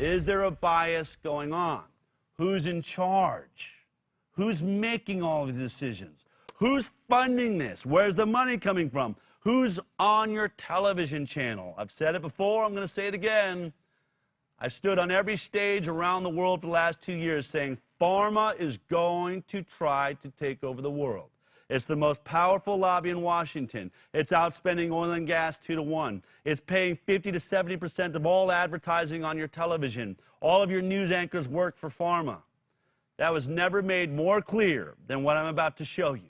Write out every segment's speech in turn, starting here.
Is there a bias going on? Who's in charge? Who's making all of the decisions? Who's funding this? Where's the money coming from? Who's on your television channel? I've said it before, I'm going to say it again. I stood on every stage around the world for the last 2 years saying Pharma is going to try to take over the world. It's the most powerful lobby in Washington. It's outspending oil and gas 2-to-1. It's paying 50 to 70% of all advertising on your television. All of your news anchors work for Pharma. That was never made more clear than what I'm about to show you.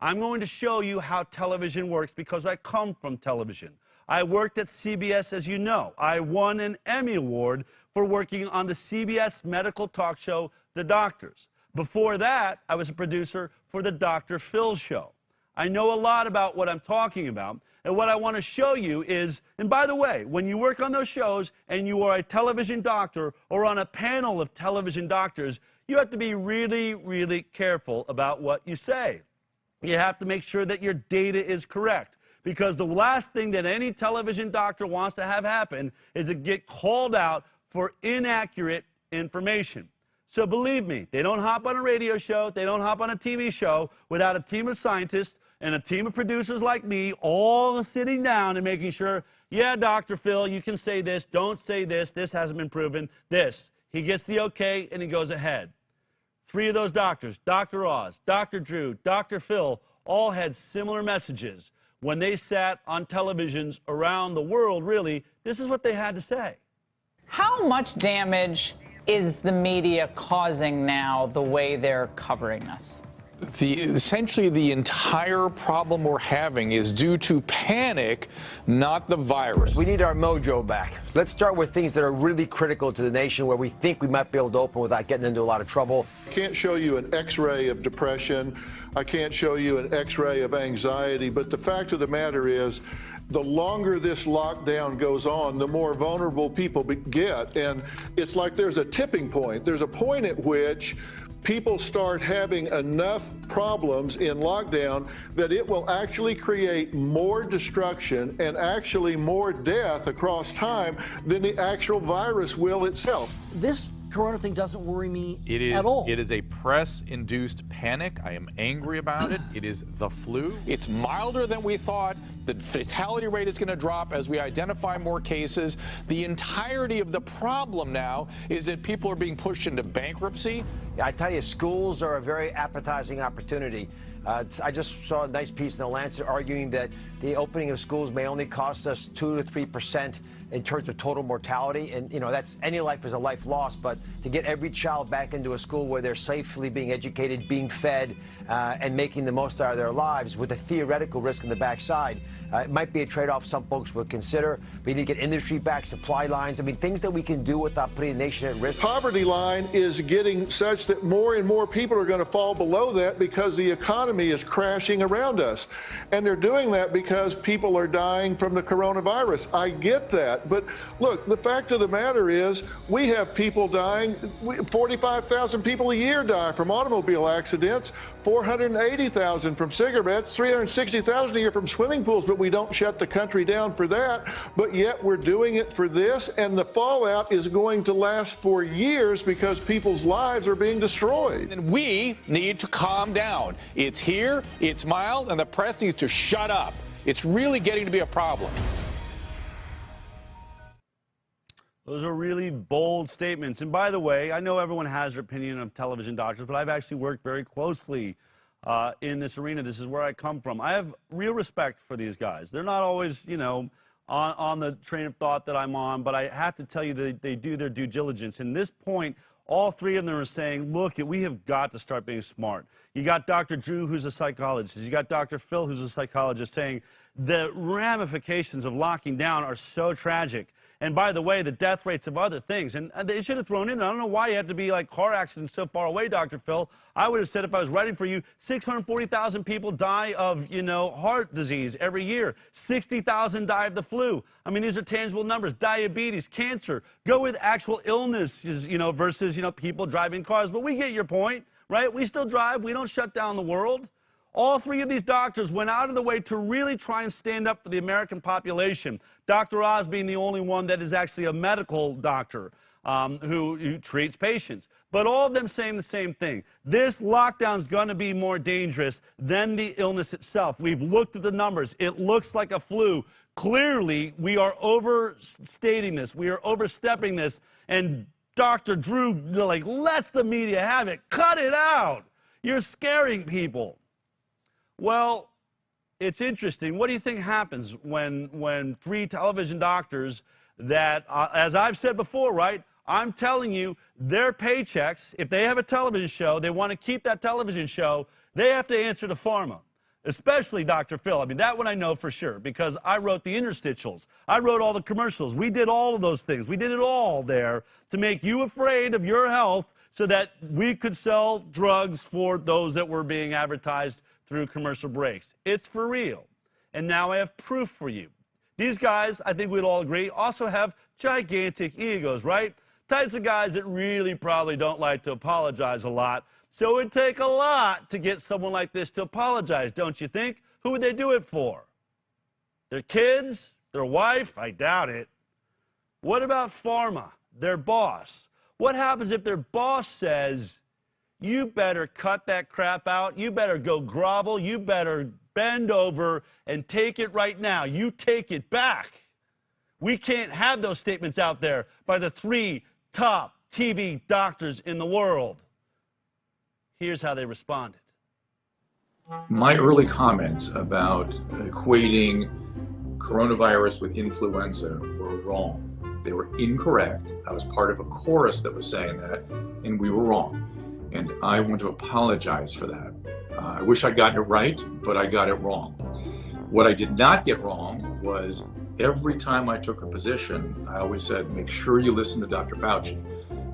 I'm going to show you how television works because I come from television. I worked at CBS, as you know. I won an Emmy Award for working on the CBS medical talk show, The Doctors. Before that, I was a producer for the Dr. Phil show. I know a lot about what I'm talking about, and what I want to show you is, and by the way, when you work on those shows and you are a television doctor or on a panel of television doctors, you have to be really, really careful about what you say. You have to make sure that your data is correct, because the last thing that any television doctor wants to have happen is to get called out for inaccurate information. So believe me, they don't hop on a radio show, they don't hop on a TV show without a team of scientists and a team of producers like me all sitting down and making sure, yeah, Dr. Phil, you can say this, don't say this, this hasn't been proven, this. He gets the okay and he goes ahead. 3 of those doctors, Dr. Oz, Dr. Drew, Dr. Phil, all had similar messages. When they sat on televisions around the world, really, this is what they had to say. How much damage is the media causing now the way they're covering us? Essentially, the entire problem we're having is due to panic, not the virus. We need our mojo back. Let's start with things that are really critical to the nation, where we think we might be able to open without getting into a lot of trouble. I can't show you an X-ray of depression. I can't show you an X-ray of anxiety. But the fact of the matter is, the longer this lockdown goes on, the more vulnerable people get. And it's like there's a tipping point. There's a point at which people start having enough problems in lockdown that it will actually create more destruction and actually more death across time than the actual virus will itself. This corona thing doesn't worry me at all. It is a press-induced panic. I am angry about it. It is the flu. It's milder than we thought. The fatality rate is going to drop as we identify more cases. The entirety of the problem now is that people are being pushed into bankruptcy. I tell you, schools are a very appetizing opportunity. I just saw a nice piece in The Lancet arguing that the opening of schools may only cost us 2 to 3% in terms of total mortality. And, you know, that's any life is a life lost. But to get every child back into a school where they're safely being educated, being fed, and making the most out of their lives with a theoretical risk in the backside, it might be a trade-off some folks would consider. We need to get industry back, supply lines. I mean, things that we can do without putting the nation at risk. Poverty line is getting such that more and more people are going to fall below that because the economy is crashing around us. And they're doing that because people are dying from the coronavirus. I get that. But look, the fact of the matter is we have people dying. 45,000 people a year die from automobile accidents, 480,000 from cigarettes, 360,000 a year from swimming pools. But we don't shut the country down for that, but yet we're doing it for this, and the fallout is going to last for years because people's lives are being destroyed. And we need to calm down. It's here, it's mild, and the press needs to shut up. It's really getting to be a problem. Those are really bold statements. And by the way, I know everyone has their opinion of television doctors, but I've actually worked very closely in this arena. This is where I come from. I have real respect for these guys. They're not always, you know, on the train of thought that I'm on, but I have to tell you that they do their due diligence. And this point, all 3 of them are saying, look, we have got to start being smart. You got Dr. Drew, who's a psychologist. You got Dr. Phil, who's a psychologist, saying the ramifications of locking down are so tragic. And by the way, the death rates of other things, and they should have thrown in there. I don't know why you had to be like car accidents so far away, Dr. Phil. I would have said, if I was writing for you, 640,000 people die of, you know, heart disease every year. 60,000 die of the flu. I mean, these are tangible numbers. Diabetes, cancer. Go with actual illnesses, you know, versus, you know, people driving cars. But we get your point, right? We still drive. We don't shut down the world. All 3 of these doctors went out of the way to really try and stand up for the American population. Dr. Oz being the only one that is actually a medical doctor. who treats patients. But all of them saying the same thing. This lockdown is going to be more dangerous than the illness itself. We've looked at the numbers. It looks like a flu. Clearly, we are overstating this. We are overstepping this. And Dr. Drew, lets the media have it. Cut it out. You're scaring people. Well, it's interesting. What do you think happens when 3 television doctors that, as I've said before, right, I'm telling you, their paychecks, if they have a television show, they want to keep that television show, they have to answer to Pharma, especially Dr. Phil. I mean, that one I know for sure because I wrote the interstitials. I wrote all the commercials. We did all of those things. We did it all there to make you afraid of your health so that we could sell drugs for those that were being advertised through commercial breaks. It's for real. And now I have proof for you. These guys, I think we'd all agree, also have gigantic egos, right? Types of guys that really probably don't like to apologize a lot. So it would take a lot to get someone like this to apologize, don't you think? Who would they do it for? Their kids? Their wife? I doubt it. What about Pharma, their boss? What happens if their boss says, you better cut that crap out, you better go grovel, you better bend over and take it right now. You take it back. We can't have those statements out there by the 3 top TV doctors in the world. Here's how they responded. My early comments about equating coronavirus with influenza were wrong. They were incorrect. I was part of a chorus that was saying that, and we were wrong. And I want to apologize for that. I wish I'd gotten it right, but I got it wrong. What I did not get wrong was every time I took a position, I always said, make sure you listen to Dr. Fauci,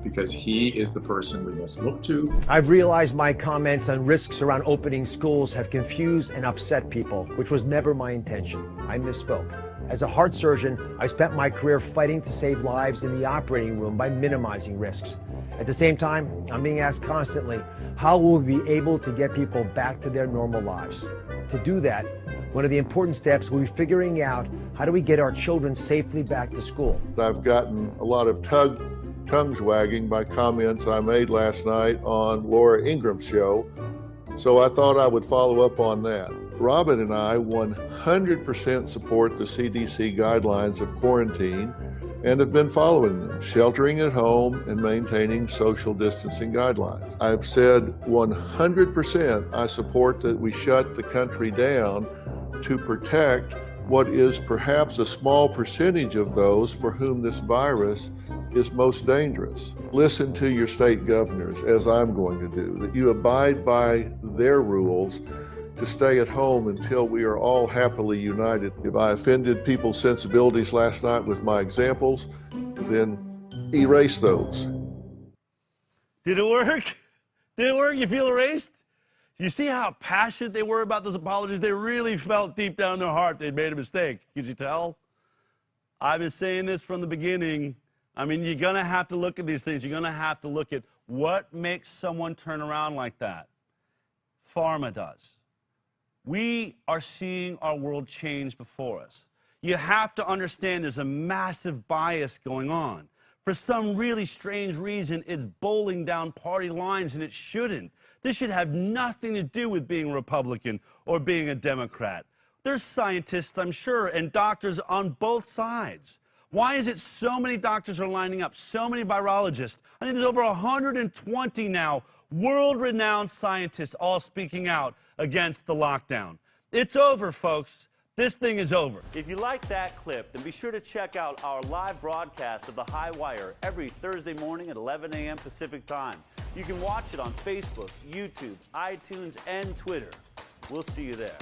because he is the person we must look to. I've realized my comments on risks around opening schools have confused and upset people, which was never my intention. I misspoke. As a heart surgeon, I spent my career fighting to save lives in the operating room by minimizing risks. At the same time, I'm being asked constantly, how will we be able to get people back to their normal lives? To do that, one of the important steps will be figuring out how do we get our children safely back to school. I've gotten a lot of tongues wagging by comments I made last night on Laura Ingram's show, so I thought I would follow up on that. Robin and I 100% support the CDC guidelines of quarantine and have been following them, sheltering at home and maintaining social distancing guidelines. I've said 100% I support that we shut the country down to protect what is perhaps a small percentage of those for whom this virus is most dangerous. Listen to your state governors, as I'm going to do, that you abide by their rules to stay at home until we are all happily united. If I offended people's sensibilities last night with my examples, then erase those. Did it work? Did it work? You feel erased? You see how passionate they were about those apologies? They really felt deep down in their heart they'd made a mistake. Could you tell? I've been saying this from the beginning. I mean, you're going to have to look at these things. You're going to have to look at what makes someone turn around like that. Pharma does. We are seeing our world change before us. You have to understand there's a massive bias going on. For some really strange reason, it's bowling down party lines, and it shouldn't. This should have nothing to do with being a Republican or being a Democrat. There's scientists, I'm sure, and doctors on both sides. Why is it so many doctors are lining up, so many virologists? I think there's over 120 now, world-renowned scientists all speaking out against the lockdown. It's over, folks. This thing is over. If you liked that clip, then be sure to check out our live broadcast of The High Wire every Thursday morning at 11 a.m. Pacific Time. You can watch it on Facebook, YouTube, iTunes, and Twitter. We'll see you there.